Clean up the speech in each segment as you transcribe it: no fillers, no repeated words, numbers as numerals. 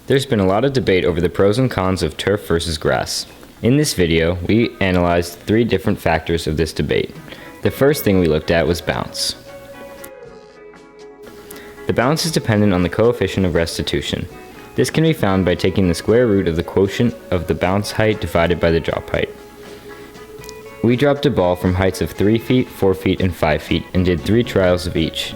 There's been a lot of debate over the pros and cons of turf versus grass. In this video, we analyzed 3 different factors of this debate. The first thing we looked at was bounce. The bounce is dependent on the coefficient of restitution. This can be found by taking the square root of the quotient of the bounce height divided by the drop height. We dropped a ball from heights of 3 feet, 4 feet, and 5 feet and did 3 trials of each.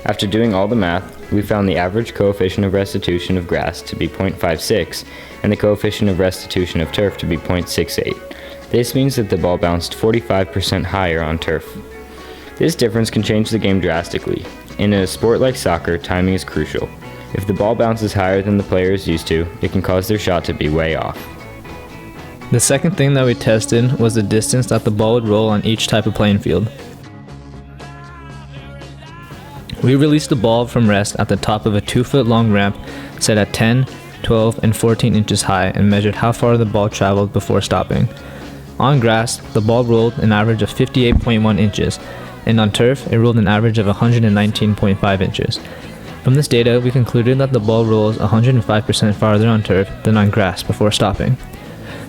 After doing all the math, we found the average coefficient of restitution of grass to be 0.56 and the coefficient of restitution of turf to be 0.68. This means that the ball bounced 45% higher on turf. This difference can change the game drastically. In a sport like soccer, timing is crucial. If the ball bounces higher than the player is used to, it can cause their shot to be way off. The second thing that we tested was the distance that the ball would roll on each type of playing field. We released the ball from rest at the top of a 2-foot long ramp set at 10, 12, and 14 inches high and measured how far the ball traveled before stopping. On grass, the ball rolled an average of 58.1 inches, and on turf, it rolled an average of 119.5 inches. From this data, we concluded that the ball rolls 105% farther on turf than on grass before stopping.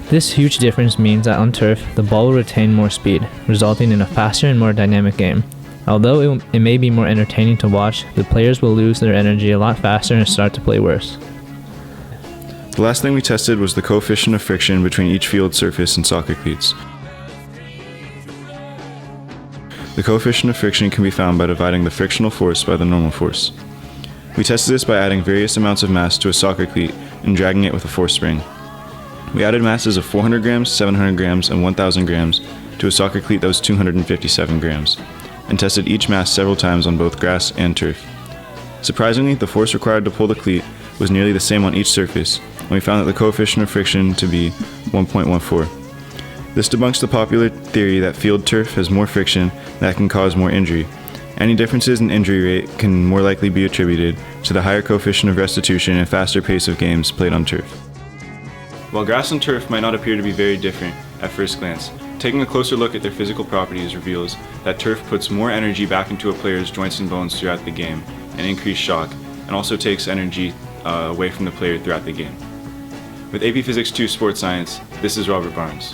This huge difference means that on turf, the ball will retain more speed, resulting in a faster and more dynamic game. Although it may be more entertaining to watch, the players will lose their energy a lot faster and start to play worse. The last thing we tested was the coefficient of friction between each field surface and soccer cleats. The coefficient of friction can be found by dividing the frictional force by the normal force. We tested this by adding various amounts of mass to a soccer cleat and dragging it with a force spring. We added masses of 400 grams, 700 grams, and 1,000 grams to a soccer cleat that was 257 grams, and tested each mass several times on both grass and turf. Surprisingly, the force required to pull the cleat was nearly the same on each surface, and we found that the coefficient of friction to be 1.14. This debunks the popular theory that field turf has more friction that can cause more injury. Any differences in injury rate can more likely be attributed to the higher coefficient of restitution and faster pace of games played on turf. While grass and turf might not appear to be very different at first glance, taking a closer look at their physical properties reveals that turf puts more energy back into a player's joints and bones throughout the game and increased shock, and also takes energy away from the player throughout the game. With AP Physics 2 Sports Science, this is Robert Barnes.